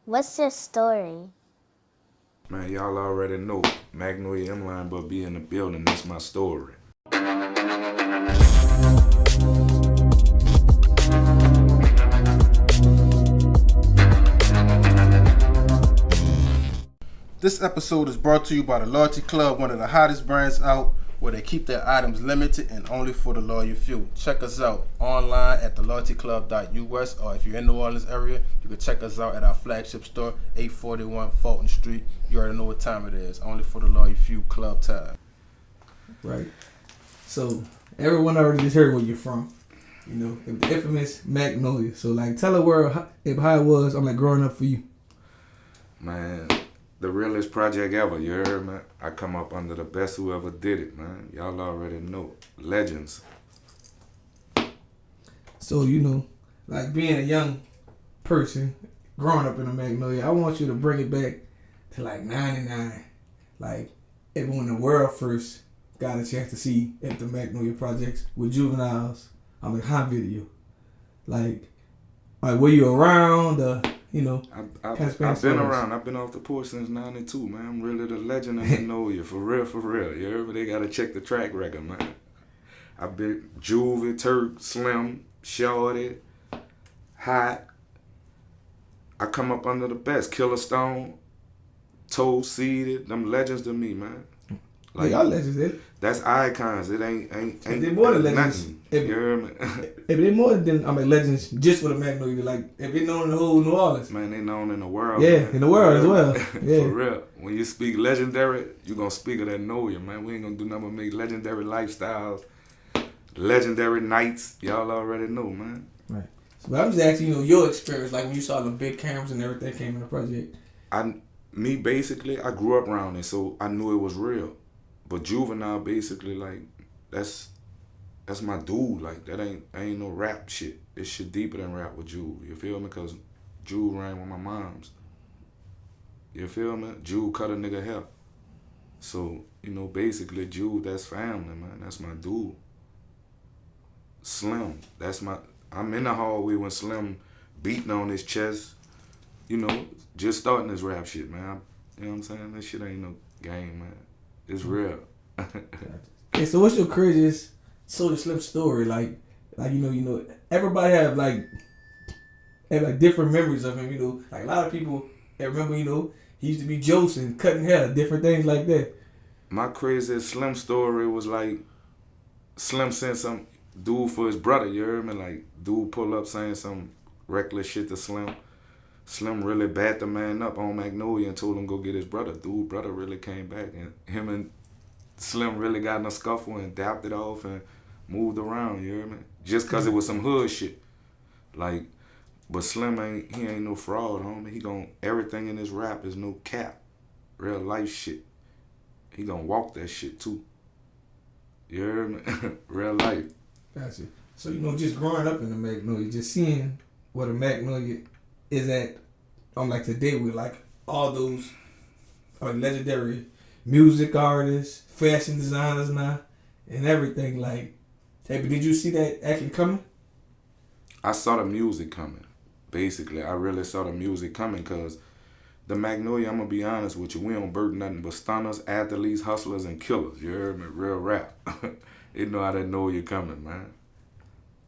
What's your story? Man, y'all already know Magnolia, Emline, Bubbie in the building. That's my story. This episode is brought to you by the Loyalty Club, one of the hottest brands out, where they keep their items limited and only for the loyal few. Check us out online at theloyaltyclub.us, or if you're in the New Orleans area, you can check us out at our flagship store, 841 Fulton Street. You already know what time it is. Only for the loyal few, club time. Right. So everyone already just heard where you're from. You know, the infamous Magnolia. So like, tell the world how it was. I'm like growing up for you. Man, the realest project ever, you heard, man? I come up under the best who ever did it, man. Y'all already know. Legends. So, you know, like being a young person, growing up in a Magnolia, I want you to bring it back to like 99. Like, when the world first got a chance to see at the Magnolia projects with juveniles, I'm like, hot video. Like were you around? You know, I've been around. I've been off the porch since 92, man. I'm really the legend of Magnolia. For real. You heard me? They got to check the track record, man. I've been Juvie, Turk, Slim, Shorty, Hot. I come up under the best. Killer Stone, Toe Seeded. Them legends to me, man. Like, y'all legends, eh? That's icons. It ain't they more than legends. Nothing. You hear me? If they more than legends just for the Magnolia, like if they known in the whole New Orleans. Man, they known in the world. Yeah, man. in the world as well. Yeah. For real. When you speak legendary, you gonna speak of that Noya, man. We ain't gonna do nothing but make legendary lifestyles, legendary nights. Y'all already know, man. Right. So I'm just asking, you know, your experience, like when you saw the big cameras and everything came in the project. Basically, I grew up around it, so I knew it was real. But Juvenile, basically, like, that's my dude. Like, that ain't no rap shit. This shit deeper than rap with Juve. You feel me? Because Juve ran with my moms. You feel me? Juve cut a nigga hair. So, you know, basically, Juve, that's family, man. That's my dude. Slim, I'm in the hallway when Slim beating on his chest, you know, just starting this rap shit, man. You know what I'm saying? This shit ain't no game, man. It's real. Okay, so what's your craziest Soulja Slim story? Like you know, everybody have different memories of him. You know, like a lot of people remember. You know, he used to be Joseph, cutting hair, different things like that. My craziest Slim story was like Slim sent some dude for his brother. You heard me? Like dude pull up saying some reckless shit to Slim. Slim really bat the man up on Magnolia and told him go get his brother. Dude, brother really came back, and him and Slim really got in a scuffle and dapped it off and moved around, you hear me? Just cause it was some hood shit. Like, but Slim ain't no fraud, homie. Everything in his rap is no cap. Real life shit. He gonna walk that shit too. You hear me? Real life. Gotcha. So, you know, just growing up in the Magnolia, just seeing what a Magnolia is at on like today with like all those legendary music artists, fashion designers now, and everything. Like, hey, but did you see that actually coming? I saw the music coming. Basically, I really saw the music coming because the Magnolia, I'm gonna be honest with you, we don't birth nothing but stunners, athletes, hustlers, and killers. You heard me? Real rap. They know how they know you're coming, man.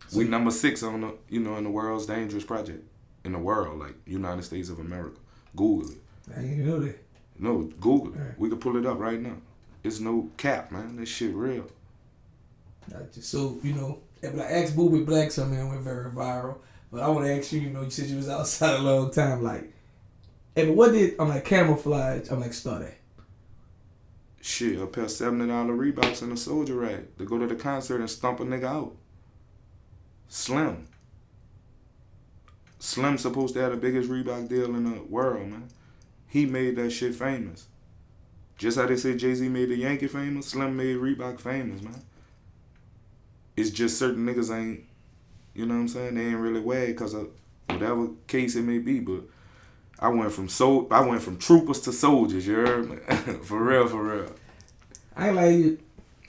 So we number 6 on the, you know, in the world's dangerous project. In the world, like United States of America. Google it. I didn't know that. No, Google it. Right. We can pull it up right now. It's no cap, man. This shit real. Gotcha. So, you know, when I asked Bubbie Black something, it went very viral. But I want to ask you, you know, you said you was outside a long time. Like, hey, but what did, camouflage, start at? Shit, a pair of $70 Reeboks and a soldier rag to go to the concert and stomp a nigga out. Slim's supposed to have the biggest Reebok deal in the world, man. He made that shit famous. Just how they say Jay-Z made the Yankee famous, Slim made Reebok famous, man. It's just certain niggas ain't, you know what I'm saying? They ain't really wag because of whatever case it may be, but I went from troopers to soldiers, you heard me? For real. I ain't like you.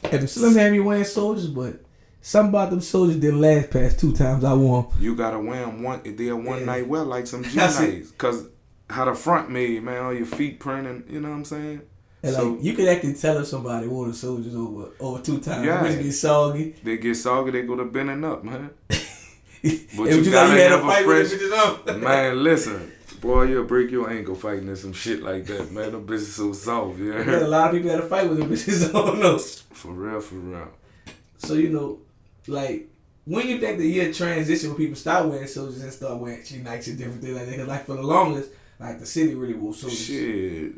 If Slim had me wearing soldiers, but something about them soldiers didn't last past 2 times I wore them. You gotta wear them one night wear like some G nights. Cause how the front made, man, all your feet printing, you know what I'm saying? And so, like you could actually tell if somebody wore the soldiers over 2 times. Yeah. They get soggy. They get soggy, they go to bending up, man. But you had a fight with them bitches on. Man, listen. Boy, you'll break your ankle fighting in some shit like that, man. Them bitches so soft, yeah. A lot of people had a fight with them bitches on those. For real, for real. So, you know, like, when you think the year transition when people start wearing soldiers and start wearing G-Nikes and different things like that? Because, like, for the longest, like, the city really wore soldiers. Shit.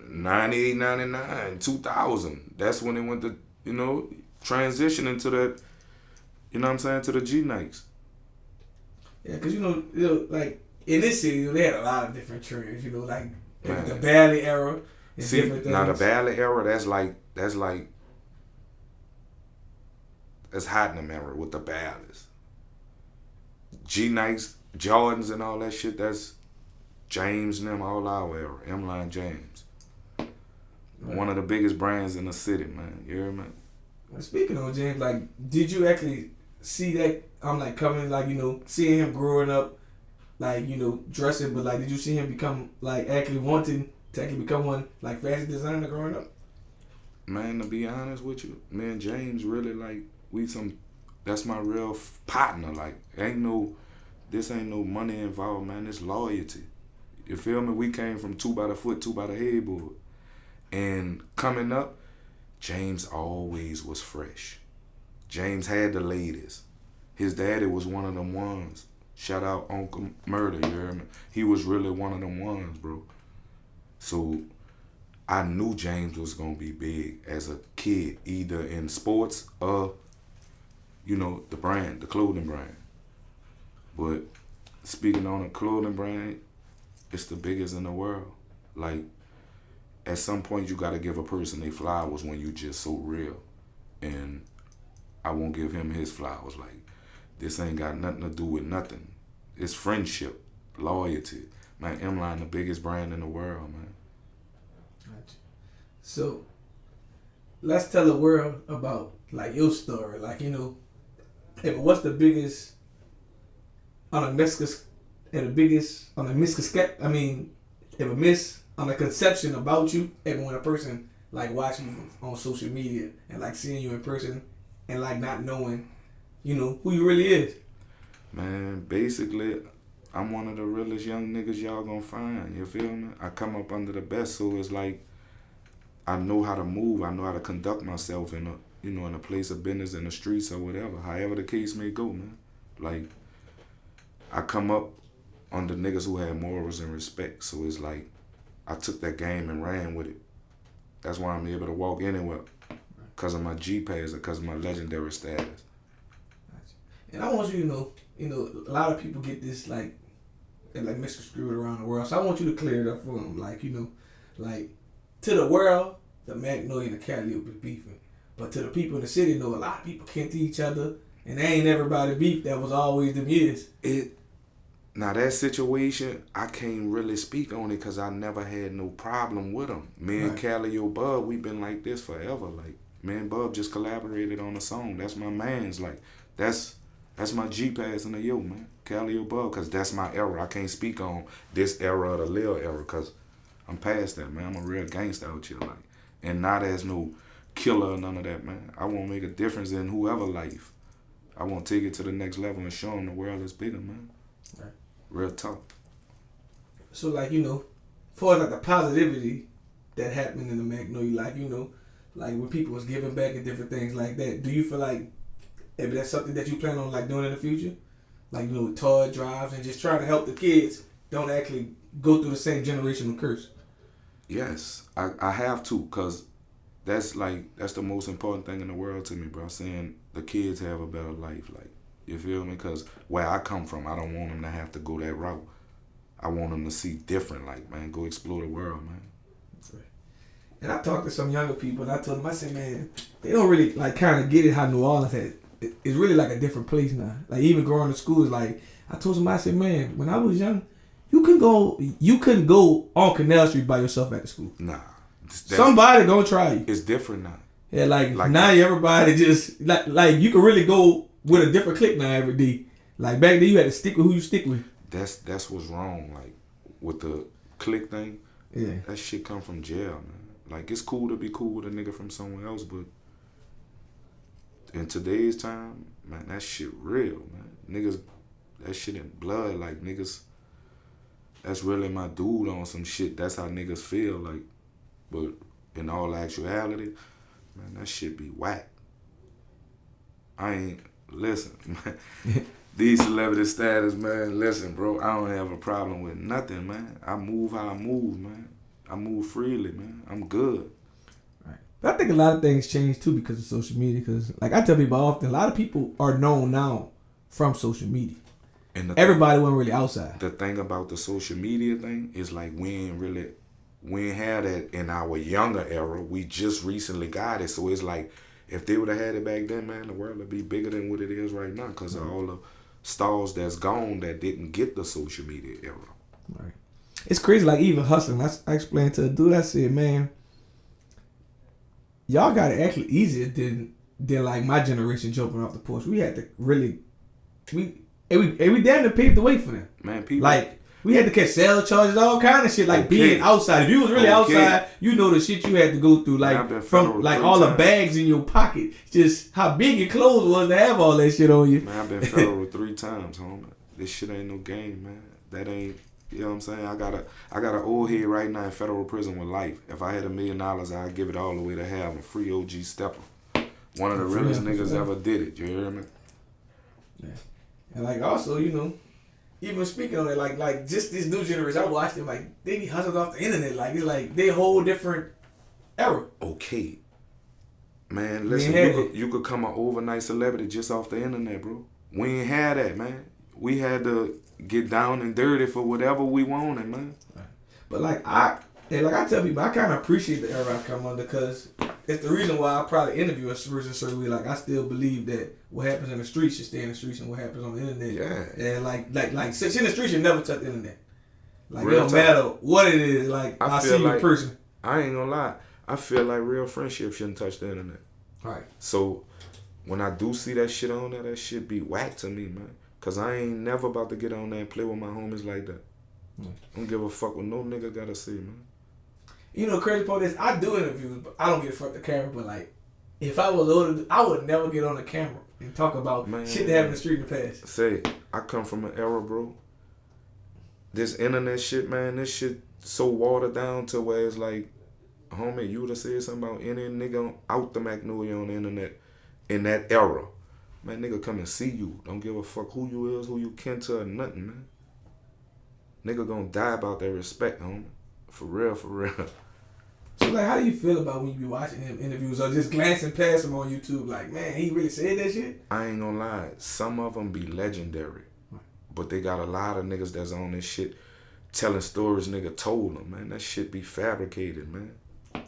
98, 99, 2000. That's when it went to, you know, transition into that, you know what I'm saying, to the G-Nikes. Yeah, because, you know, like, in this city, you know, they had a lot of different trends, you know, like, Man. the Ballet era and See, different things. now the Ballet era, that's Tottenham era with the ballets. G-Nikes, Jordans and all that shit, that's James and them, all our era. Emline James. Right. One of the biggest brands in the city, man. You hear me? Well, speaking of James, like, did you actually see that, like, coming, like, you know, seeing him growing up, like, you know, dressing, but, like, did you see him become, like, actually wanting to actually become one, like, fashion designer growing up? Man, to be honest with you, me and James really, like, that's my real partner. Like, this ain't no money involved, man. It's loyalty. You feel me? We came from 2 by the foot, 2 by the headboard. And coming up, James always was fresh. James had the ladies. His daddy was one of them ones. Shout out Uncle Murder, you hear me? He was really one of them ones, bro. So I knew James was gonna be big as a kid, either in sports or, you know, the clothing brand. But speaking on a clothing brand, it's the biggest in the world. Like, at some point you gotta give a person their flowers when you just so real. And I won't give him his flowers. Like, this ain't got nothing to do with nothing. It's friendship, loyalty. Man, Emline, the biggest brand in the world, man. Gotcha. So, let's tell the world about, like, your story. Like, you know, what's the biggest on a conception about you, and when a person, like, watching you on social media and, like, seeing you in person and, like, not knowing, you know, who you really is? Man, basically, I'm one of the realest young niggas y'all gonna find. You feel me? I come up under the best, so it's like I know how to move. I know how to conduct myself in a place of business, in the streets or whatever. However the case may go, man. Like, I come up under niggas who had morals and respect. So it's like I took that game and ran with it. That's why I'm able to walk anywhere. Because of my G-Pass or because of my legendary status. And I want you to know, a lot of people get this, like misconstrued around the world. So I want you to clear it up for them. Like, like, to the world, the Magnolia and the Cali will be beefing. But to the people in the city, a lot of people can't to each other. And they ain't everybody beef. That was always them years. Now that situation, I can't really speak on it because I never had no problem with them. Me and Callio Bub, we been like this forever. Like, me and Bub just collaborated on a song. That's my man's. Like, that's my G-Pass in the yo, man. Callio Bub, because that's my era. I can't speak on this era or the Lil era because I'm past that, man. I'm a real gangster out here. Like, and not as no killer or none of that, man. I want to make a difference in whoever life. I want to take it to the next level and show them the world is bigger, man. Right. Real talk. So, like, as far as, like, the positivity that happened in the Magnolia, like, like when people was giving back and different things like that, do you feel like if that's something that you plan on, like, doing in the future? Like, toy drives and just trying to help the kids don't actually go through the same generational curse? Yes, I have to, because that's the most important thing in the world to me, bro. Seeing the kids have a better life, like, you feel me? Because where I come from, I don't want them to have to go that route. I want them to see different, like, man, go explore the world, man. That's right. And I talked to some younger people, and I told them, I said, man, they don't really, like, kind of get it how New Orleans had. It's really like a different place now. Like, even growing to school, is like, I told somebody, I said, man, when I was young, you couldn't go on Canal Street by yourself at the school. Nah. Somebody gonna try you. It's different now. Yeah, like now everybody just, like you can really go with a different clique now every day. Like, back then you had to stick with who you stick with. That's what's wrong. Like, with the click thing. Yeah. That shit come from jail, man. Like, it's cool to be cool with a nigga from somewhere else, but in today's time, man, that shit real, man. Niggas, that shit in blood. Like, niggas, that's really my dude on some shit. That's how niggas feel, like. But in all actuality, man, that shit be whack. Listen, man. These celebrity status, man, listen, bro, I don't have a problem with nothing, man. I move how I move, man. I move freely, man. I'm good. Right. But I think a lot of things change, too, because of social media. Because, like I tell people often, a lot of people are known now from social media. And everybody wasn't really outside. The thing about the social media thing is, like, we ain't had that in our younger era. We just recently got it. So it's like, if they would have had it back then, man, the world would be bigger than what it is right now because of all the stars that's gone that didn't get the social media era. Right. It's crazy, like even hustling. I explained to a dude, I said, man, y'all got it actually easier than like my generation jumping off the porch. We had to really, we damn near paved the way for them. Man, people. Like, we had to catch cell charges, all kind of shit, like being outside. If you was really outside, you know the shit you had to go through, like from like all the bags in your pocket, just how big your clothes was to have all that shit on you. Man, I've been federal 3 times, homie. This shit ain't no game, man. That ain't, you know what I'm saying? I got an old head right now in federal prison with life. If I had $1 million, I'd give it all away to have a free OG stepper. One of the realest niggas ever did it. You hear me? Yeah. And like also, you know, even speaking on it, like just this new generation, I watched them, like, they be hustled off the internet. Like, it's like they a whole different era. Okay. Man, listen, you could come an overnight celebrity just off the internet, bro. We ain't had that, man. We had to get down and dirty for whatever we wanted, man. But like I tell people, I kind of appreciate the era I come under because it's the reason why I probably interview a certain way. Like, I still believe that what happens in the streets should stay in the streets, and what happens on the internet. Yeah. And like shit in the streets should never touch the internet. Like, real it don't matter what it is. Like, I see you in person. I ain't gonna lie. I feel like real friendship shouldn't touch the internet. Right. So when I do see that shit on there, that shit be whack to me, man. Cause I ain't never about to get on there and play with my homies like that. I don't give a fuck what no nigga gotta say, man. You know, crazy part is I do interviews, but I don't get fuck the camera. But like, if I was loaded, I would never get on the camera and talk about shit that happened in the street in the past. Say, I come from an era, bro. This internet shit, man, this shit so watered down to where it's like, homie, you would have said something about any nigga out the Magnolia on the internet in that era. Man, nigga come and see you. Don't give a fuck who you is, who you kin to, or nothing, man. Nigga gonna die about that respect, homie. For real, for real. So, like, how do you feel about when you be watching him interviews or just glancing past him on YouTube? Like, man, he really said that shit? I ain't gonna lie. Some of them be legendary. But they got a lot of niggas that's on this shit telling stories nigga told them, man. That shit be fabricated, man.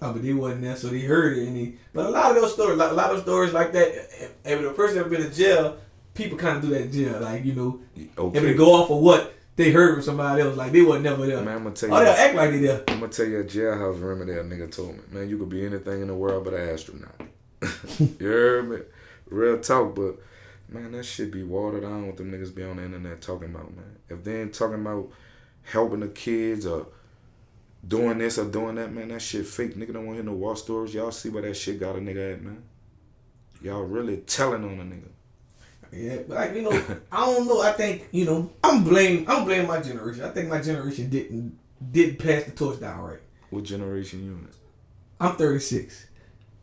Oh, but he wasn't there, so he heard it. But a lot of those stories like that, if a person ever been in jail, people kind of do that in jail. Like, you know, if they go off of what they heard from somebody else, like they wasn't never there. Man, I'm gonna tell you. Oh, they'll act like they there. I'm gonna tell you a jailhouse remedy a nigga told me. Man, you could be anything in the world but an astronaut. You heard me? Real talk, but man, that shit be watered down what them niggas be on the internet talking about, man. If they ain't talking about helping the kids or doing this or doing that, man, that shit fake. Nigga don't want to hear no war stories. Y'all see where that shit got a nigga at, man. Y'all really telling on a nigga. Yeah, but like, you know, I don't know. I think, you know, I'm blaming my generation. I think my generation didn't pass the torch down right. What generation you in? I'm 36.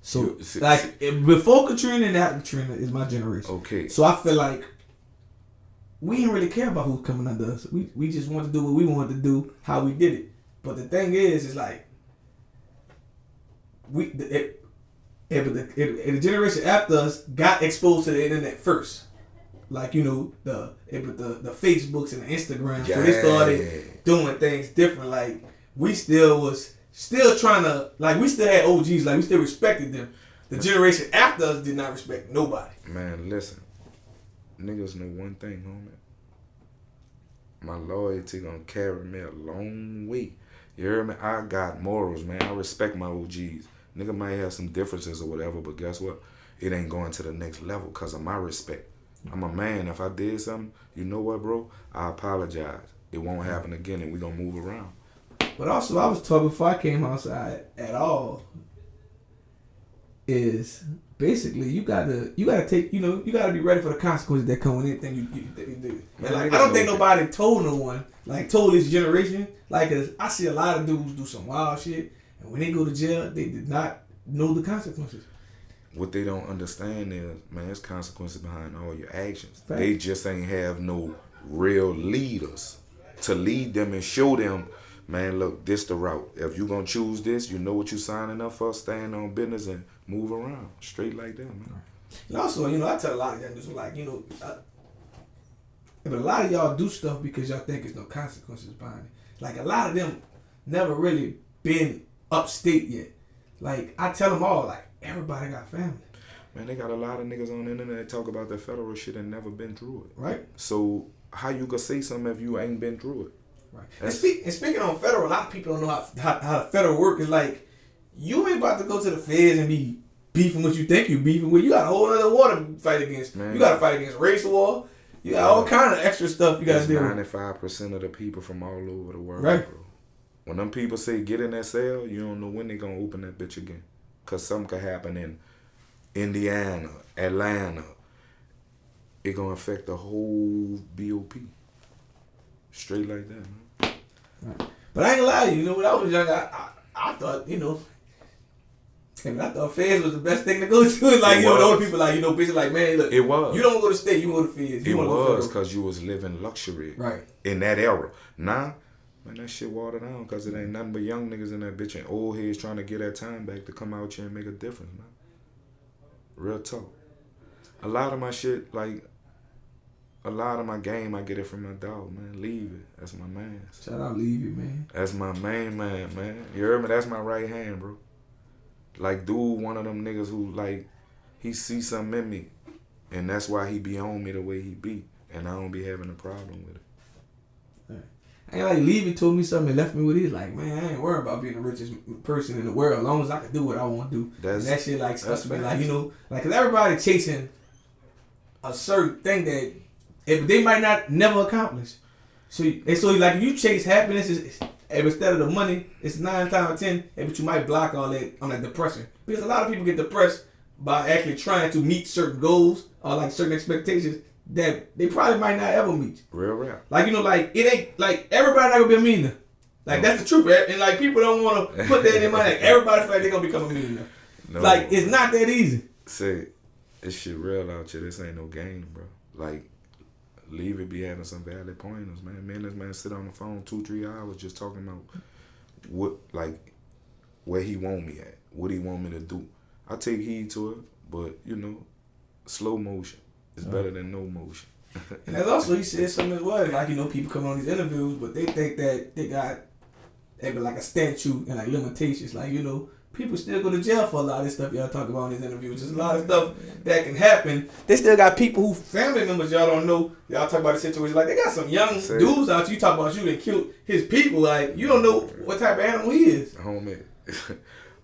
So like before Katrina and after Katrina is my generation. Okay. So I feel like we didn't really care about who's coming under us. We just wanted to do what we wanted to do, how we did it. But the thing is like the generation after us got exposed to the internet first. Like, you know, the Facebooks and the Instagrams. Yeah. So they started doing things different. Like, we still trying to, like, we still had OGs. Like, we still respected them. The generation after us did not respect nobody. Man, listen. Niggas know one thing, homie. My loyalty gonna carry me a long way. You hear me? I got morals, man. I respect my OGs. Nigga might have some differences or whatever, but guess what? It ain't going to the next level because of my respect. I'm a man. If I did something, you know what, bro? I apologize. it won't happen again, and we gonna move around. But also, I was taught before I came outside at all is basically you gotta take, you gotta be ready for the consequences that come with anything you do. And like, I don't think nobody told no one, like told this generation, like, 'cause I see a lot of dudes do some wild shit, and when they go to jail, they did not know the consequences. What they don't understand is, man, there's consequences behind all your actions. Fact. They just ain't have no real leaders to lead them and show them, man, look, this the route. If you gonna choose this, you know what you signing up for, stand on business and move around. Straight like that, man. And also, I tell a lot of young dudes, like, but a lot of y'all do stuff because y'all think there's no consequences behind it. Like, a lot of them never really been upstate yet. Like, I tell them all, like, everybody got family. Man, they got a lot of niggas on the internet that talk about the federal shit and never been through it. Right. So how you could say something if you ain't been through it? Right. And speaking on federal, a lot of people don't know how the federal work is. Like, you ain't about to go to the feds and be beefing what you think you beefing with. You got a whole other war to fight against. Man. You got to fight against race war. You got all kind of extra stuff you got to do. 95% of the people from all over the world, right, bro. When them people say get in that cell, you don't know when they gonna open that bitch again. Cause something could happen in Indiana, Atlanta. It gonna affect the whole BOP. Straight like that, man. Right. But I ain't gonna lie to you, when I was young, I thought, I thought feds was the best thing to go to. It's like, the older people, like, bitches like, man, look, it was. You don't go to state, you go to feds. It was because you was living luxury. Right. In that era. Now, man, that shit watered down because it ain't nothing but young niggas in that bitch and old heads trying to get that time back to come out here and make a difference, man. Real talk. A lot of my shit, like, a lot of my game, I get it from my dog, man. Leave it. That's my man. Shout out Leave It, man. That's my main man, man. You heard me? That's my right hand, bro. Like, dude, one of them niggas who, like, he see something in me. And that's why he be on me the way he be. And I don't be having a problem with it. I ain't like Levy told me something and left me with it. Like, man, I ain't worried about being the richest person in the world as long as I can do what I want to do. And that shit, like, stuff to me, like, like, cause everybody chasing a certain thing that they might not never accomplish. So like, if you chase happiness, instead of the money, it's 9 times out of 10, but you might block all that on that depression. Because a lot of people get depressed by actually trying to meet certain goals or like certain expectations that they probably might not ever meet. Real. Like, like, it ain't, like, everybody not gonna be a millionaire. Like, that's the truth, right? And, like, people don't want to put that in their mind. Like, everybody feel like they're gonna become a millionaire. No. Like, it's not that easy. Say, this shit real out here. This ain't no game, bro. Like, Leave It be having some valid pointers, man. Me and this man sit on the phone 2-3 hours just talking about what, like, where he want me at, what he want me to do. I take heed to it, but, slow motion is better than no motion. And that's also, he said something as well. Like, people come on these interviews, but they think that they be like a statute and like limitations. Like, people still go to jail for a lot of this stuff y'all talk about in these interviews. There's a lot of stuff that can happen. They still got people who family members y'all don't know. Y'all talk about the situation. Like, they got some young dudes out you talk about shooting and kill his people. Like, you don't know what type of animal he is. Homie,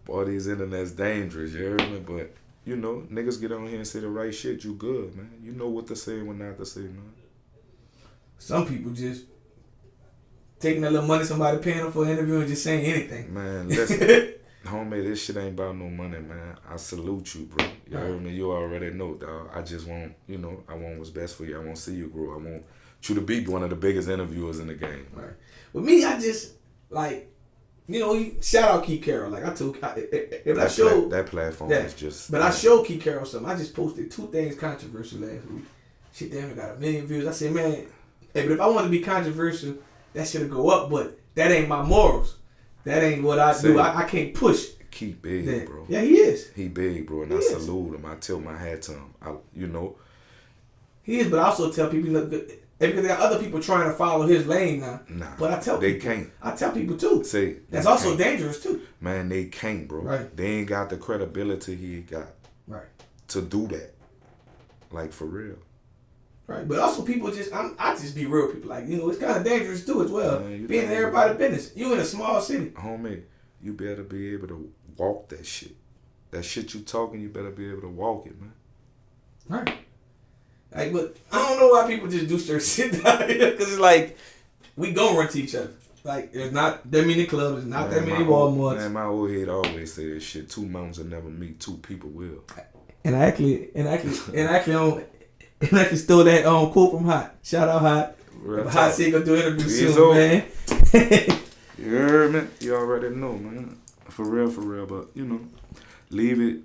boy, these internet's dangerous, you heard me? But, niggas get on here and say the right shit, you good, man. You know what to say and what not to say, man. Some people just taking that little money somebody paying them for an interview and just saying anything. Man, listen, homie, this shit ain't about no money, man. I salute you, bro. You heard me? You already know, dog. I just want, I want what's best for you. I want to see you grow. I want you to be one of the biggest interviewers in the game. Right. With me, I just, like, shout out Keith Carroll. Like, I told, that platform is just. But I showed Keith Carroll something. I just posted 2 things controversial last week. Shit, damn, it got 1 million views. I said, man, but if I want to be controversial, that should go up. But that ain't my morals. That ain't what I do. I can't push. Keith big, that, bro. Yeah, he is. He big, bro, and I salute him. I tilt my hat to him. He is, but I also tell people, look good. Because there are other people trying to follow his lane now. Nah, but I tell they people, can't. I tell people too. Say that's also dangerous too. Man, they can't, bro. Right. They ain't got the credibility he got. Right. To do that, like for real. Right, but also people I just be real people. Like, it's kind of dangerous too as well. Man, being in everybody's business. You in a small city. Homie, you better be able to walk that shit. That shit you talking, you better be able to walk it, man. Right. Like, but I don't know why people just do certain shit down here. Because it's like, we gon' run to each other. Like, there's not that many clubs, there's not that many Walmarts. Man, my old head always say this shit. Two mountains will never meet, two people will. And I actually stole that quote from Hot. Shout out Hot. Hot said gonna do an interview soon, man. You heard me? You already know, man. For real. But, you know, leave it.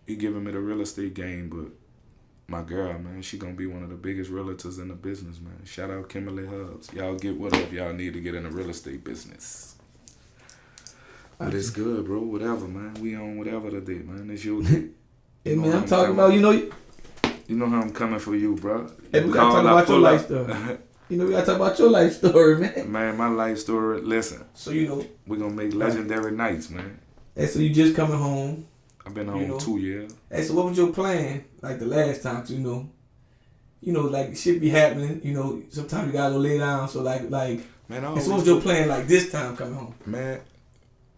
He giving me the real estate game, but my girl, man, she gonna be one of the biggest realtors in the business, man. Shout out Kimberly Hubs. Y'all get whatever y'all need to get in the real estate business. But it's good, bro. Whatever, man. We on whatever today, man. It's your day. Hey, man, I'm talking about, you know how I'm coming for you, bro. Hey, we gotta talk about your life story. We gotta talk about your life story, man. Man, my life story, listen. So, we're gonna make legendary nights, man. Hey, so you just coming home. I've been home 2 years. Hey, so what was your plan, like the last time, like shit be happening, sometimes you gotta go lay down, so like, man, so what was your plan, like this time coming home? Man,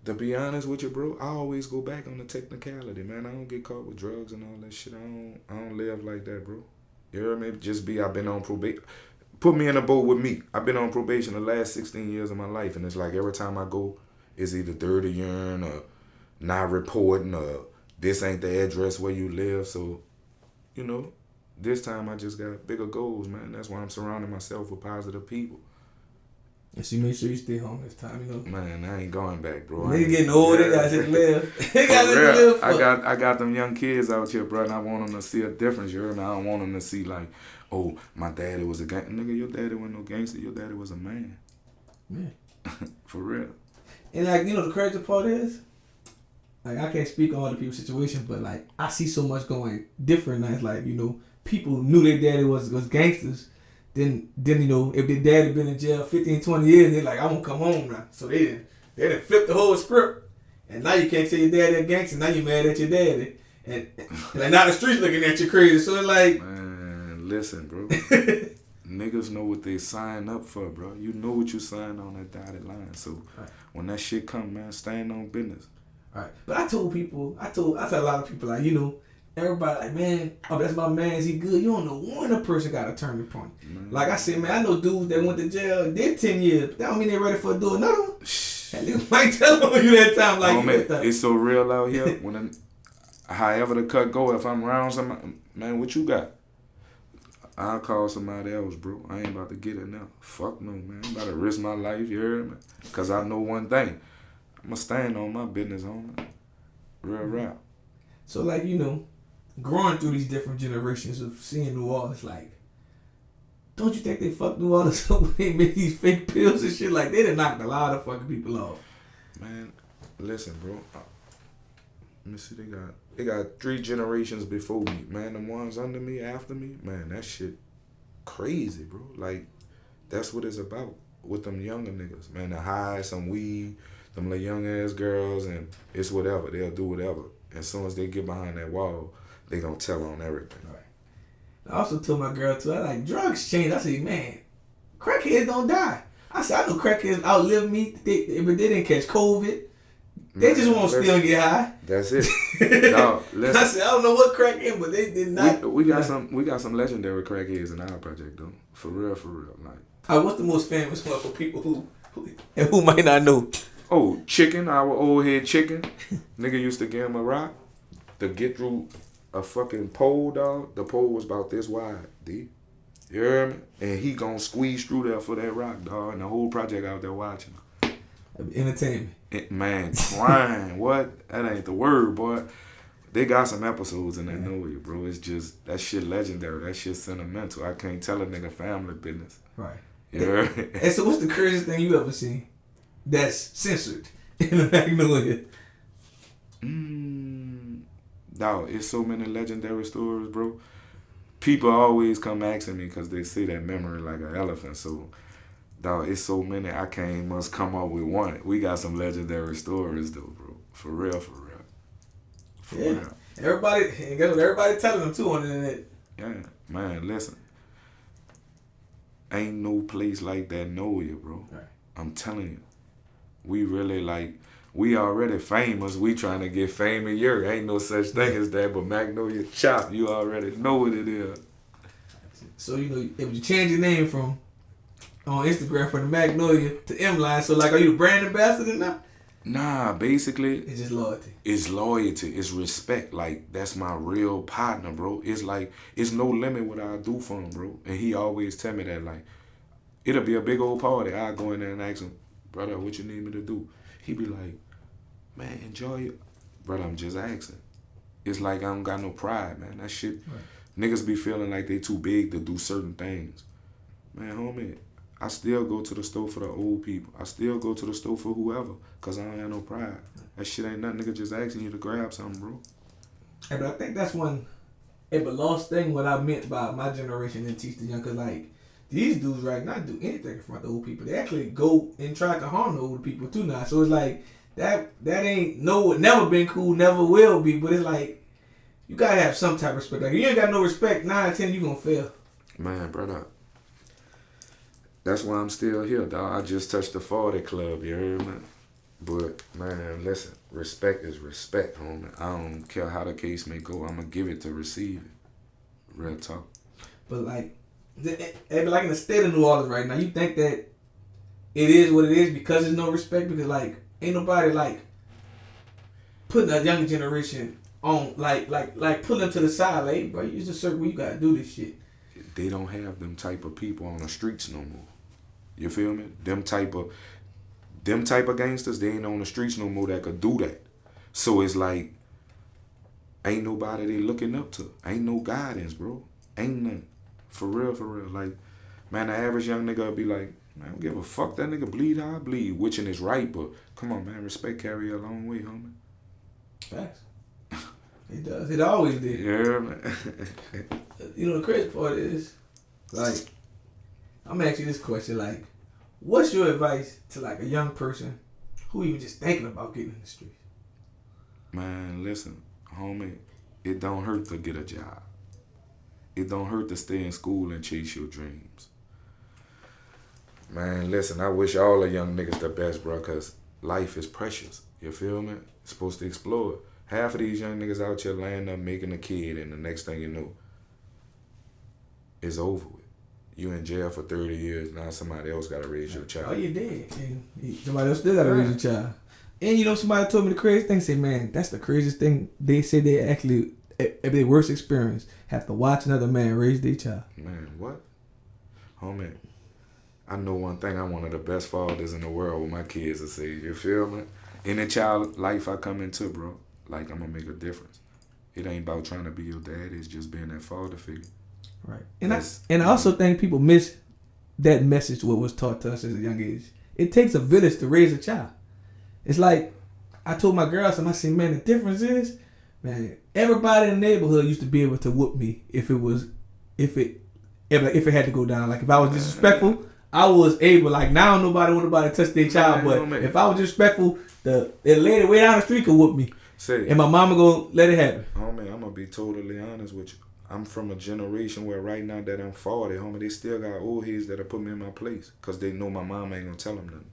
to be honest with you, bro, I always go back on the technicality, man. I don't get caught with drugs and all that shit. I don't live like that, bro. You heard me? I've been on probation. Put me in a boat with me. I've been on probation the last 16 years of my life, and it's like every time I go, it's either dirty urine or not reporting or this ain't the address where you live. So, this time I just got bigger goals, man. That's why I'm surrounding myself with positive people. And so you make sure you stay home this time, Man, I ain't going back, bro. Niggas getting old, they gotta just live. They gotta live. I got them young kids out here, bro, and I want them to see a difference, you heard me? I don't want them to see like, oh, my daddy was a gangster. Nigga, your daddy wasn't no gangster. Your daddy was a man. Man. For real. And like, the crazy part is, like, I can't speak on other people's situation, but like, I see so much going different now. It's like, people knew their daddy was gangsters. Then if their daddy been in jail 15, 20 years, they're like, I won't come home now. So they done flipped the whole script. And now you can't tell your daddy a gangster. Now you mad at your daddy. And like, now the streets looking at you crazy. So it's like... Man, listen, bro. Niggas know what they sign up for, bro. You know what you signed on that dotted line. So when that shit come, man, stand on business. All right. But I tell a lot of people, like, everybody like, man, oh, that's my man, is he good? You don't know when a person got a turning point. Man. Like I said, man, I know dudes that went to jail, did 10 years, but that don't mean they're ready for do another one. And they might tell on you that time, like, it's so real out here. However the cut go, if I'm around somebody, man, what you got? I'll call somebody else, bro. I ain't about to get it now. Fuck no, man. I'm about to risk my life, you heard me? Because I know one thing. I'm going to stand on my business, homie. Real rap. So, like, growing through these different generations of seeing New Orleans, like, don't you think they fucked New Orleans up when they made these fake pills and shit? Like, they done knocked a lot of fucking people off. Man, listen, bro. Let me see, they got 3 generations before me. Man, the ones under me, after me, man, that shit crazy, bro. Like, that's what it's about with them younger niggas. Man, they hide some weed, them little young ass girls, and it's whatever. They'll do whatever. As soon as they get behind that wall, they gonna tell on everything. Right. I also told my girl too, I like, drugs change. I said, man, crackheads don't die. I said, I know crackheads outlive me, but they didn't catch COVID. They just won't still get high. That's it. No, listen. I said, I don't know what crackhead, but they did not. We got some legendary crackheads in our project though. For real. Like, what's the most famous one for people who might not know? Oh, Chicken, our old head Chicken. Nigga used to give him a rock to get through a fucking pole, dog. The pole was about this wide, D. You hear me? And he gonna squeeze through there for that rock, dog. And the whole project out there watching. Entertainment. Man, crying. What? That ain't the word, boy. They got some episodes in that Nolazine, bro. It's just, that shit legendary. That shit sentimental. I can't tell a nigga family business. Right. Yeah. And so what's the craziest thing you ever seen that's censored in a Magnolia? Dog, it's so many legendary stories, bro. People always come asking me because they say that memory like an elephant. So, dog, it's so many. I must come up with one. We got some legendary stories, though, bro. For real. For real. Everybody telling them, too, on the internet. Yeah, man, listen. Ain't no place like that nowhere, bro. Right. I'm telling you. We really, like, we already famous. We trying to get famous. Ain't no such thing as that, but Magnolia Chop, you already know what it is. So, if you change your name from on Instagram from the Magnolia to Emline. So like, are you a brand ambassador now? Nah, basically, It's just loyalty. it's loyalty. It's respect. Like, that's my real partner, bro. It's like, it's no limit what I do for him, bro. And he always tell me that, like, it'll be a big old party. I go in there and ask him, brother, what you need me to do? He be like, man, enjoy it. Brother, I'm just asking. It's like I don't got no pride, man. That shit, niggas be feeling like they too big to do certain things. Man, homie, I still go to the store for the old people. I still go to the store for whoever, because I don't have no pride. That shit ain't nothing. Nigga just asking you to grab something, bro. Hey, but I think that's one, but lost thing what I meant by my generation and teach the young, because like, these dudes right now do anything in front of the old people. They actually go and try to harm the old people too now. So it's like, that ain't never been cool, never will be, but it's like, you gotta have some type of respect. Like, if you ain't got no respect, 9 out of 10, you gonna fail. Man, brother. That's why I'm still here, dog. I just touched the 40 club, you heard me? But, man, listen, respect is respect, homie. I don't care how the case may go. I'm going to give it to receive it. Real talk. But, like, in the state of New Orleans right now, you think that it is what it is because there's no respect? Because, like, ain't nobody, like, putting a younger generation on, like putting them to the side. Like, hey, bro, you just a certain way you got to do this shit. They don't have them type of people on the streets no more. You feel me? Them type of gangsters, they ain't on the streets no more that could do that. So it's like, ain't nobody they looking up to. Ain't no guidance, bro. Ain't none. For real, for real. Like, man, the average young nigga will be like, man, I don't give a fuck, that nigga bleed how I bleed, which is right, but come on, man, respect carry a long way, homie. Facts. It does. It always did. Yeah, man. You know, the crazy part is, like, I'm gonna ask you this question, like, what's your advice to, like, a young person who even just thinking about getting in the streets? Man, listen, homie, it don't hurt to get a job. It don't hurt to stay in school and chase your dreams. Man, listen, I wish all the young niggas the best, bro, because life is precious. You feel me? It's supposed to explore. Half of these young niggas out here laying up making a kid, and the next thing you know, it's over with. You in jail for 30 years, now somebody else got to raise your child. Oh, you dead. And somebody else still got to raise your child. And, you know, somebody told me the craziest thing, say, man, that's the craziest thing. They say they actually, at their worst experience, have to watch another man raise their child. Man, what? Homie, I know one thing. I'm one of the best fathers in the world with my kids to say. You feel me? In the child life I come into, bro, like, I'm going to make a difference. It ain't about trying to be your dad. It's just being that father figure. Right. And I also think people miss that message what was taught to us as a young age. It takes a village to raise a child. It's like, I told my girls, I said, man, the difference is, man, everybody in the neighborhood used to be able to whoop me if it had to go down. Like, if I was disrespectful, I was able, like, now nobody want nobody to touch their child, but if I was disrespectful, the lady way down the street could whoop me. And my mama gonna let it happen. Homie, I'm gonna be totally honest with you. I'm from a generation where right now that I'm 40, homie, they still got old heads that'll put me in my place because they know my mom ain't gonna tell them nothing.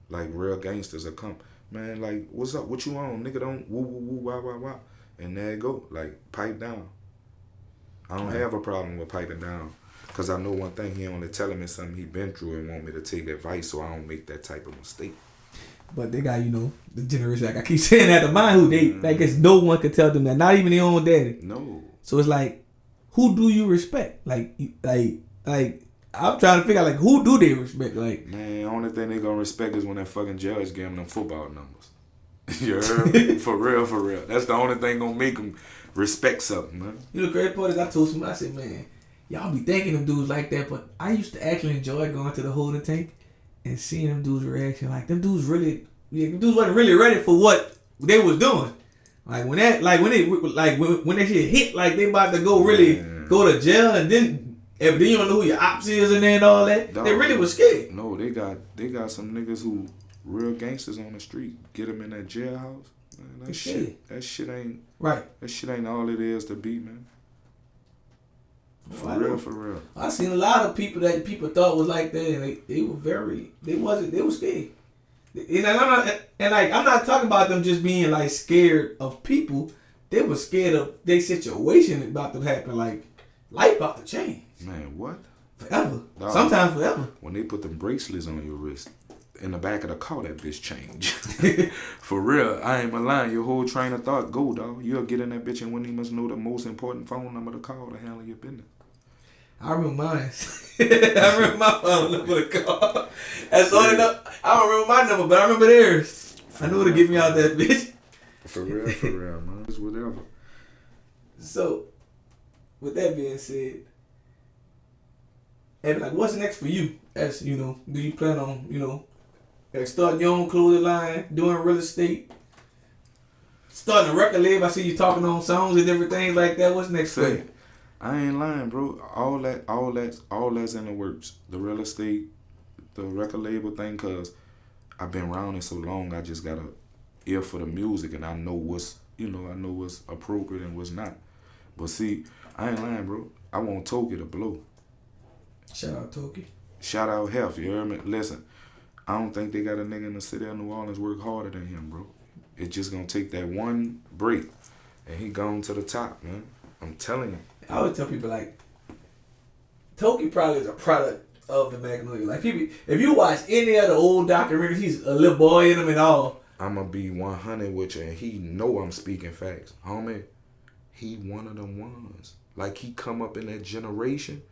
Like, real gangsters will come. Man, like, what's up? What you on? Nigga don't woo, woo, woo, wah, wah, wah. And there you go. Like, pipe down. I don't have a problem with piping down because I know one thing. He only telling me something he been through and want me to take advice so I don't make that type of mistake. But they got, you know, the generation, like I keep saying that, the mind who they, like, it's no one could tell them that. Not even their own daddy. No. So it's like, who do you respect? Like I'm trying to figure out, like, who do they respect? Like, man, the only thing they gonna respect is when that fucking judge give them football numbers. You heard me? For real, for real. That's the only thing gonna make them respect something, man. You know, the great part is I told somebody, I said, man, y'all be thinking of dudes like that, but I used to actually enjoy going to the holding tank and seeing them dudes' reaction. Like, them dudes wasn't really ready for what they was doing. Like, when that shit hit, like, they about to go go to jail, and then you don't know who your ops is and then all that. Dog, they really was scared. No, they got some niggas who real gangsters on the street. Get them in that jailhouse. Man, that shit ain't right. That shit ain't all it is to be, man. For real. I seen a lot of people that people thought was like that, and they were scared. And I'm not talking about them just being like scared of people. They were scared of their situation about to happen. Like, life about to change. Man, what? Forever. Dog, Sometimes forever. when they put them bracelets on your wrist, in the back of the car, that bitch change. For real, I ain't lying. Your whole train of thought go, dog. You'll get in that bitch and when he must know the most important phone number to call to handle your business. I remember mine. I remember my phone number to call. That's all I know. I don't remember my number, but I remember theirs. I knew to get me out that bitch. For real, man. It's whatever. So, with that being said, and like, what's next for you? As you know, do you plan on, like starting your own clothing line, doing real estate, starting a record label? I see you talking on songs and different things like that. What's next for you? I ain't lying, bro. All that's in the works. The real estate, the record label thing, cause I've been around it so long. I just got a ear for the music, and I know what's appropriate and what's not. But see, I ain't lying, bro. I want Toki to blow. Shout out Toki. Shout out Hef, you heard me? Listen, I don't think they got a nigga in the city of New Orleans work harder than him, bro. It's just gonna take that one break, and he gone to the top, man. I'm telling you. I always tell people, like, Toki probably is a product of the Magnolia. Like, people, if you watch any of the old documentaries, he's a little boy in them and all. I'm gonna be 100 with you, and he know I'm speaking facts. Homie, he one of them ones. Like, he come up in that generation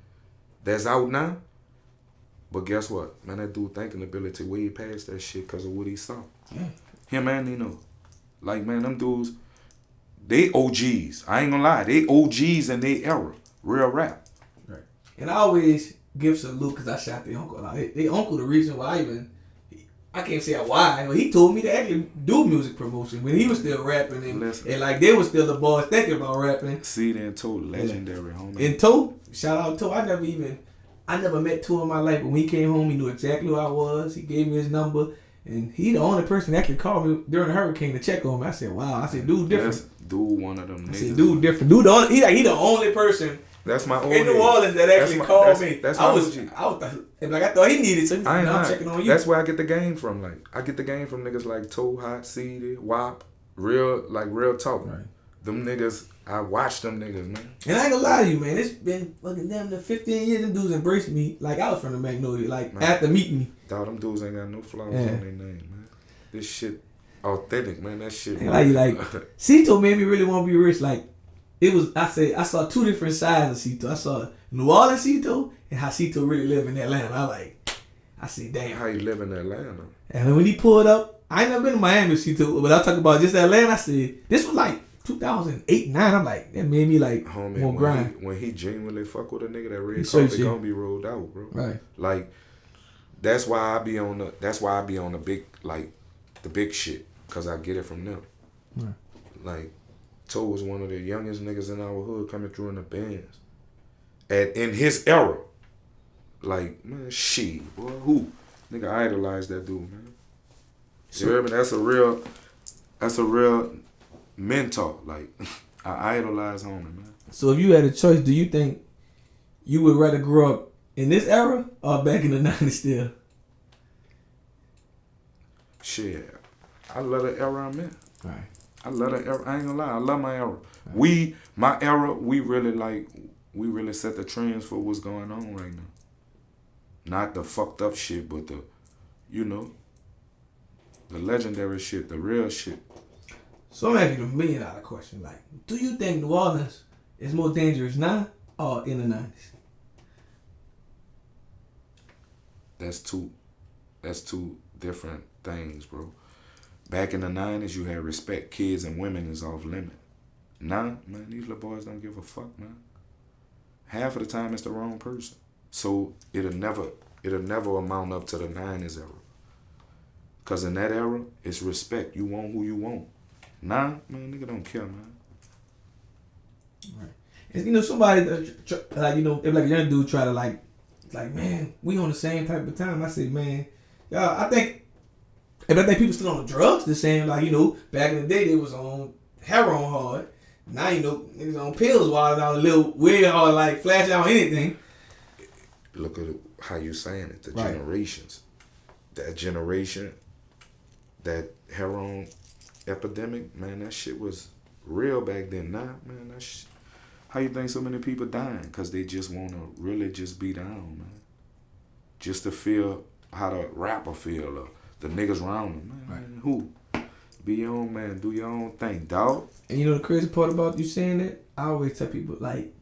that's out now. But guess what? Man, that dude thinking ability way past that shit because of what he saw. Yeah. Him and Nino. Like, man, them dudes, they OGs. I ain't gonna lie. They OGs in their era. Real rap. Right. And I always give salute because I shot their uncle. Like, their uncle, the reason why I can't say why, but he told me to actually do music promotion when he was still rapping and like they was still the boys thinking about rapping. See, then Toe, legendary, homie. And Toe, shout out Toe. I never met Toe in my life, but when he came home, he knew exactly who I was. He gave me his number, and he the only person that actually called me during the hurricane to check on me. I said, wow. I said, dude, different. Yes, dude, one of them niggas. I said, dude, different. Dude, he the only person. That's my in New Orleans that actually called me. That's I thought he needed something. I'm checking on you. That's where I get the game from. Like, I get the game from niggas like Toe, Hot, Seedy, WAP, real talk. Right. Them niggas, I watch them niggas, man. And I ain't gonna lie to you, man. It's been fucking damn near 15 years. Them dudes embraced me like I was from the Magnolia. Like, man, after meeting me. Dog, them dudes ain't got no flaws on their name, man. This shit authentic, man. That shit. Like, Cito made me really want to be rich. Like, it was, I saw two different sides of Cito. I saw New Orleans Cito and how Cito really live in Atlanta. I said, damn. How you live in Atlanta? And when he pulled up, I ain't never been to Miami Cito, but I talk about just Atlanta. I said, this was like 2008, 9. I'm like, that made me like homie, more grind. When he genuinely fuck with a nigga, that red carpet gonna be rolled out, bro. Right. Like, that's why I be on the big, like, the big shit, cause I get it from them. Right. Like, Toe was one of the youngest niggas in our hood coming through in the bands. And in his era, like, man, shit, boy, who? Nigga idolized that dude, man. You hear me? That's a real mentor. Like, I idolize homie, man. So if you had a choice, do you think you would rather grow up in this era or back in the 90s still? Shit, I love the era I'm in. Right. I love that era. I ain't gonna lie. I love my era. Right. My era, we really set the trends for what's going on right now. Not the fucked up shit, but the legendary shit, the real shit. So I'm asking you the $1 million question. Like, do you think New Orleans is more dangerous now or in the 90s? That's two different things, bro. Back in the 90s, you had respect. Kids and women is off limit. Now, man, these little boys don't give a fuck, man. Half of the time, it's the wrong person. So it'll never amount up to the 90s era. Cause in that era, it's respect. You want who you want. Nah, man, nigga don't care, man. Right. And somebody if like a young dude try to like, man, we on the same type of time. I said, man, y'all, I think people still on drugs the same. Like, back in the day they was on heroin hard. Now niggas on pills while they're a little weird or like flash out anything. Look at how you saying it. The right. Generations. That generation, that heroin epidemic, man, that shit was real back then. Nah, man, How you think so many people dying? Because they just want to really just be down, man. Just to feel how the rapper feel or the niggas around them, man. Right. Who? Be your own man. Do your own thing, dog. And you know the crazy part about you saying that? I always tell people, like,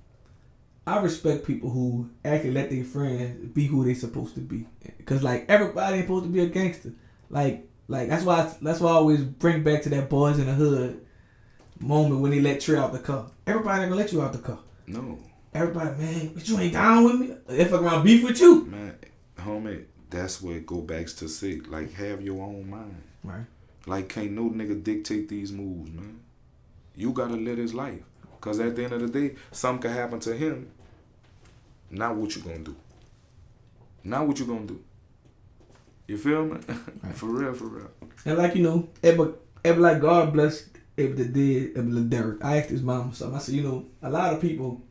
I respect people who actually let their friends be who they supposed to be. Cause like everybody ain't supposed to be a gangster. Like that's why I always bring back to that Boys in the Hood moment when they let Trey out the car. Everybody ain't gonna let you out the car. No. Everybody, man, but you ain't down with me. If I'm gonna beef with you, Man, homie, that's what it go back to say. Like, have your own mind. right? Like, can't no nigga dictate these moves, man. You gotta live his life. Cause at the end of the day, something could happen to him. Now what you gonna do? Now what you gonna do? You feel me? Right. For real, for real. And like ever like God bless the dead Derek. I asked his mom something. I said, a lot of people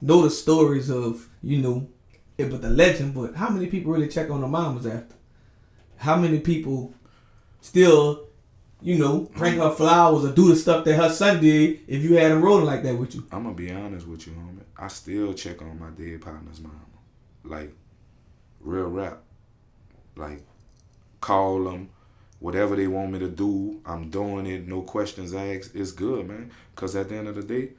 know the stories of but the legend. But how many people really check on the mamas after? How many people still, bring her flowers or do the stuff that her son did if you had him rolling like that with you? I'm gonna be honest with you, homie. I still check on my dead partner's mama. Like, real rap. Like, call them. Whatever they want me to do, I'm doing it. No questions asked. It's good, man. Because at the end of the day,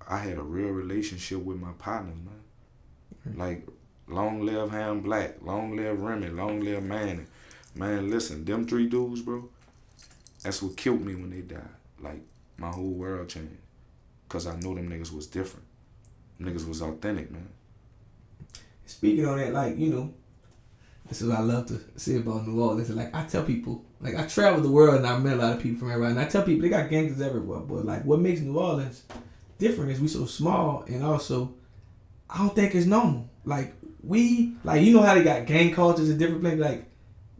I had a real relationship with my partners, man. Like, long live Ham Black, long live Remy, long live Manny. Man, listen, them three dudes, bro, that's what killed me when they died. Like, my whole world changed. Because I know them niggas was different. Niggas was authentic, man. Speaking on that, like, this is what I love to say about New Orleans. Like, I tell people, like, I travel the world and I met a lot of people from everywhere. And I tell people they got gangsters everywhere. But, like, what makes New Orleans different is we so small, and also, I don't think it's normal. Like, how they got gang cultures in different places? Like,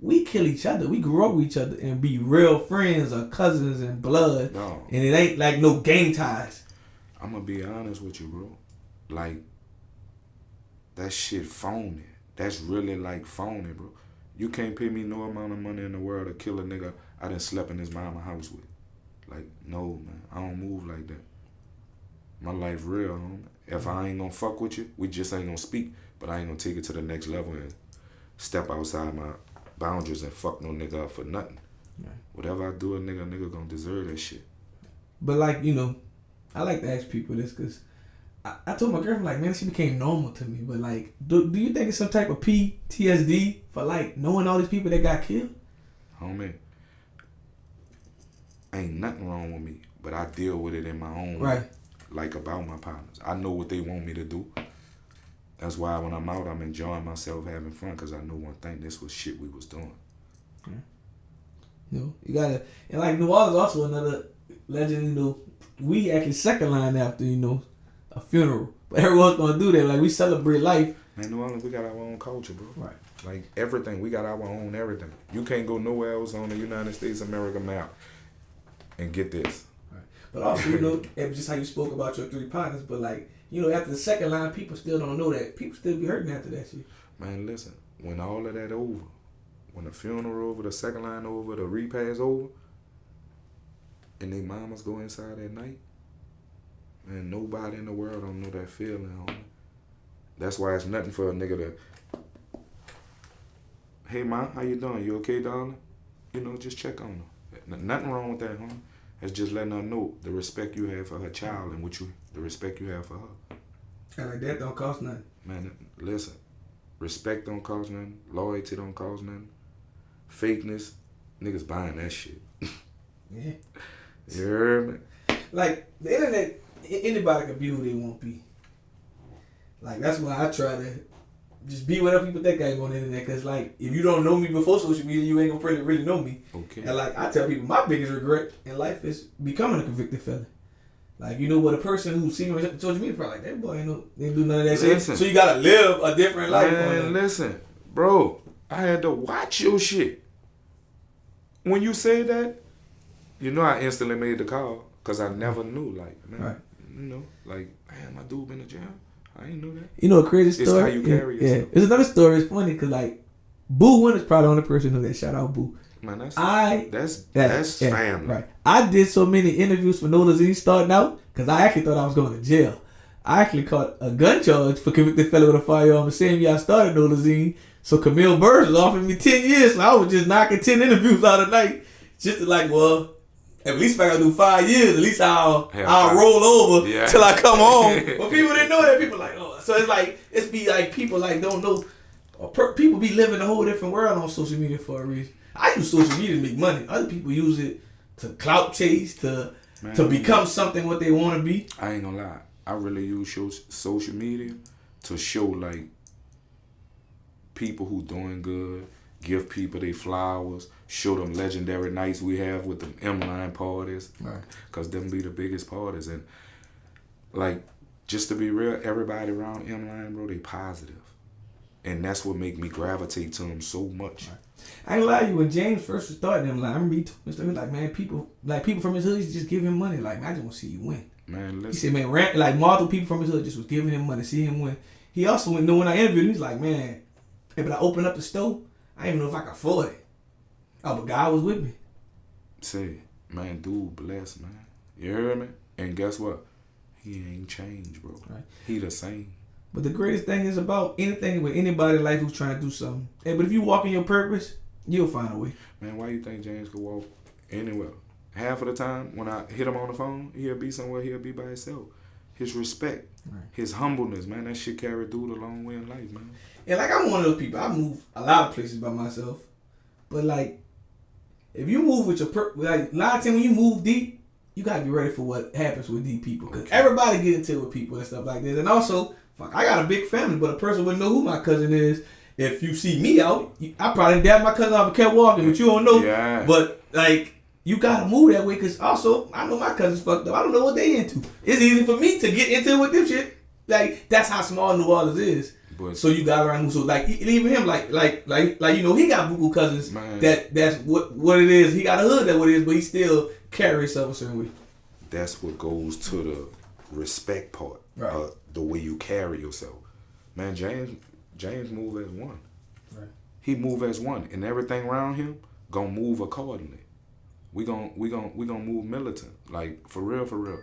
we kill each other. We grew up with each other and be real friends or cousins and blood. No. And it ain't, like, no gang ties. I'm going to be honest with you, bro. Like, that shit phony. That's really like phony, bro. You can't pay me no amount of money in the world to kill a nigga I done slept in his mama house with. Like, no, man. I don't move like that. My life real, homie. If I ain't gonna fuck with you, we just ain't gonna speak. But I ain't gonna take it to the next level and step outside my boundaries and fuck no nigga up for nothing. Right. Whatever I do, a nigga gonna deserve that shit. But, like, I like to ask people this because I told my girlfriend, like, man, she became normal to me. But, like, do you think it's some type of PTSD for, like, knowing all these people that got killed? Homie, ain't nothing wrong with me, but I deal with it in my own right. way. Like, about my partners. I know what they want me to do. That's why when I'm out, I'm enjoying myself, having fun, because I know one thing, this was shit we was doing. Okay. You gotta, and like New Orleans also another legend, we actually second line after, a funeral. But everyone's gonna do that. Like, we celebrate life. Man, New Orleans, we got our own culture, bro. Right. Like, everything. We got our own everything. You can't go nowhere else on the United States of America map and get this. Right. But also, just how you spoke about your three partners, but like, after the second line, people still don't know that. People still be hurting after that shit. Man, listen. When all of that over, when the funeral over, the second line over, the repast over, and they mamas go inside at night, man, nobody in the world don't know that feeling, homie. That's why it's nothing for a nigga to, hey, ma, how you doing? You okay, darling? Just check on her. Nothing wrong with that, homie. It's just letting her know the respect you have for her child and the respect you have for her. And like that don't cost nothing. Man, listen. Respect don't cost nothing. Loyalty don't cost nothing. Fakeness, niggas buying that shit. Yeah. You heard me? Like, the internet, anybody can be who they want to be. Like, that's why I try to just be whatever people think I am on the internet. Because, like, if you don't know me before social media, you ain't going to really know me. Okay. And, like, I tell people my biggest regret in life is becoming a convicted felon. Like, what a person who seen me on social media probably like, that boy ain't do none of that shit. So you got to live a different life. Man, listen. Bro, I had to watch your shit. When you say that, I instantly made the call. Because I never knew, like, man, right. Like, man, my dude been in jail. I ain't know that. A crazy story? It's how you carry yourself. Yeah. It's another story. It's funny because, like, Boo Win is probably the only person who knew that. Shout out Boo. Man, that's family. Right. I did so many interviews for Nolazine starting out because I actually thought I was going to jail. I actually caught a gun charge for convicted felon with a firearm the same year I started Nolazine. So Camille Burrs was offering me 10 years, so I was just knocking 10 interviews out a night. Just to like, well, at least if I gotta do 5 years, at least I'll roll over till I come home. But people didn't know that. People like, oh, so it's like people like don't know. People be living a whole different world on social media for a reason. I use social media to make money. Other people use it to clout chase, to become something what they want to be. I ain't gonna lie. I really use social media to show like people who doing good, give people their flowers, show them legendary nights we have with them Emline parties, cause them be the biggest parties. And like, just to be real, everybody around Emline, bro, they positive, and that's what make me gravitate to them so much. I ain't lie to you, when James first was starting Emline, I remember he told me stuff, he was like, man, people from his hood used to just give him money. Like, man, I just want to see you win. Man, listen. He said, man, like multiple people from his hood just was giving him money, see him win. He also went, when I interviewed him, he's like, man, hey, but I opened up the store, I didn't even know if I could afford it. Oh, but God was with me. Say, man, dude, bless, man. You heard me? And guess what? He ain't changed, bro. Right. He the same. But the greatest thing is about anything with anybody in life who's trying to do something. Hey, but if you walk in your purpose, you'll find a way. Man, why you think James could walk anywhere? Half of the time, when I hit him on the phone, he'll be somewhere, he'll be by himself. His respect, his humbleness, man, that shit carried through the long way in life, man. And like, I'm one of those people, I move a lot of places by myself. But like, if you move with your like, a lot of times when you move deep, you gotta be ready for what happens with deep people. Because everybody get into it with people and stuff like this. And also, I got a big family, but a person wouldn't know who my cousin is. If you see me out, I probably dab my cousin off and kept walking, but you don't know. Yeah. But like, you gotta move that way, because also, I know my cousin's fucked up. I don't know what they into. It's easy for me to get into it with them shit. Like, that's how small New Orleans is. But so you gotta learn to move. So like, even him, like you know, he got buku cousins. Man. That's what it is. He got a hood that what it is, but he still carries himself a certain way. That's what goes to the respect part. Right. The way you carry yourself. Man, James move as one. Right. He move as one, and everything around him gonna move accordingly. We gonna move militant, like for real.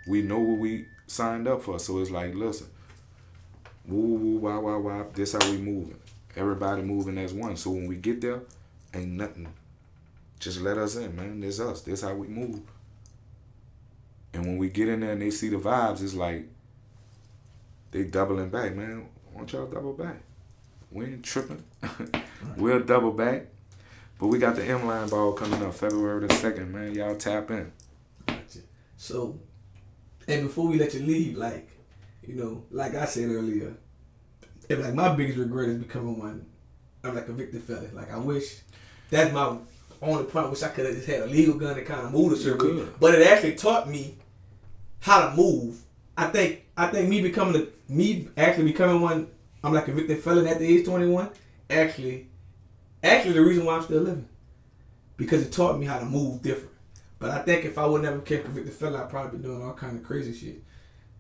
We know what we signed up for, so it's like, listen, woo woo wah wah wah. This how we moving. Everybody moving as one. So when we get there, ain't nothing. Just let us in, man. This us. This how we move. And when we get in there and they see the vibes, it's like they doubling back, man. Why don't y'all double back? We ain't tripping. We'll double back. But we got the Emline ball coming up February the 2nd, man. Y'all tap in. Gotcha. So, and before we let you leave, like, you know, like I said earlier, like my biggest regret is becoming one. I'm like a convicted felon. Like, I wish that's my only point. I wish I could have just had a legal gun that kind of moved a certain way. But it actually taught me how to move. I think me becoming one. I'm like a convicted felon at the age 21. Actually, the reason why I'm still living, because it taught me how to move different. But I think if I would never became convicted felon, I'd probably be doing all kind of crazy shit.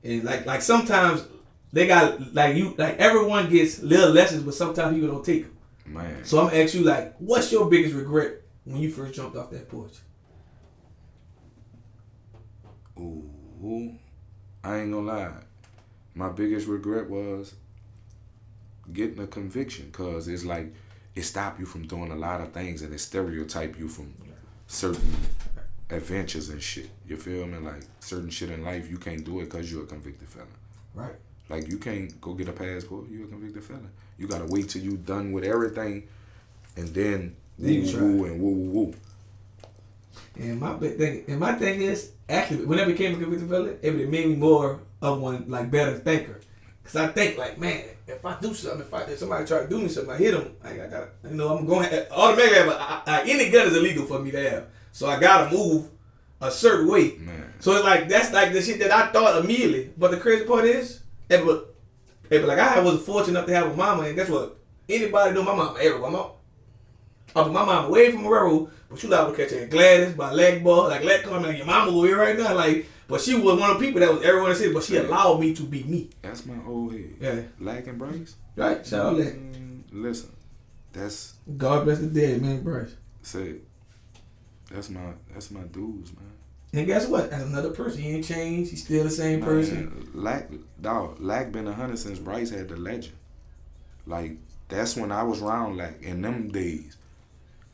And like sometimes they got like everyone gets little lessons, but sometimes people don't take them. Man. So I'm gonna ask you, like, what's your biggest regret when you first jumped off that porch? Ooh, I ain't gonna lie. My biggest regret was getting a conviction, because it's like it stopped you from doing a lot of things, and it stereotype you from certain adventures and shit. You feel me? Like certain shit in life, you can't do it because you're a convicted felon. Right. Like you can't go get a passport. You're a convicted felon. You gotta wait till you done with everything, and then woo. And my thing is, actually, when I became a convicted felon, it made me more of one, like, better thinker. Cause I think, like, man, if I do something, if somebody try to do me something, I hit them, I gotta, you know, I'm going automatically. But any gun is illegal for me to have, so I gotta move a certain way. Man. So it's like that's like the shit that I thought immediately. But the crazy part is, but like I was fortunate enough to have a mama, and guess what? Anybody know my mama everywhere. My mama away from the railroad, but you liable to catch her in Gladys by leg ball, like leg coming, like your mama over here right now, like. But she was one of the people that was everyone said, but she allowed me to be me. That's my old head. Yeah. Lack and Bryce. Right. Shout out that. Listen, that's God bless the dead, man, Bryce. Say, that's my dudes, man. And guess what? That's another person. He ain't changed. He's still the same person. Lack been 100 since Bryce had the legend. Like, that's when I was round Lack in them days.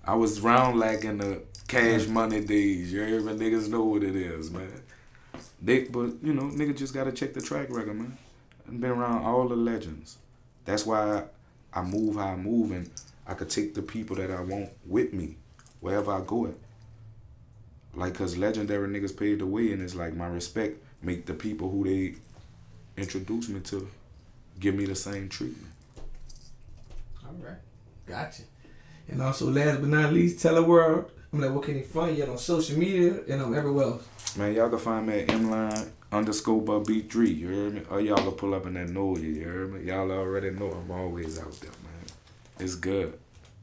I was round Lack in the Cash Money days. You hear me? Niggas know what it is, man. But you know, niggas just gotta check the track record, man. I've been around all the legends. That's why I move how I move, and I could take the people that I want with me wherever I go at. Like, cause legendary niggas paved the way, and it's like my respect make the people who they introduce me to give me the same treatment. All right, gotcha. And also, last but not least, tell the world. I'm like, what can they find you on social media and everywhere else? Man, y'all can find me at Emline _Bubbie3. You heard me? Or y'all can pull up in that Nolazine. You heard me? Y'all already know I'm always out there, man. It's good.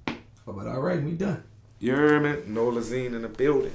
But all right, we done. You heard me? Nolazine in the building.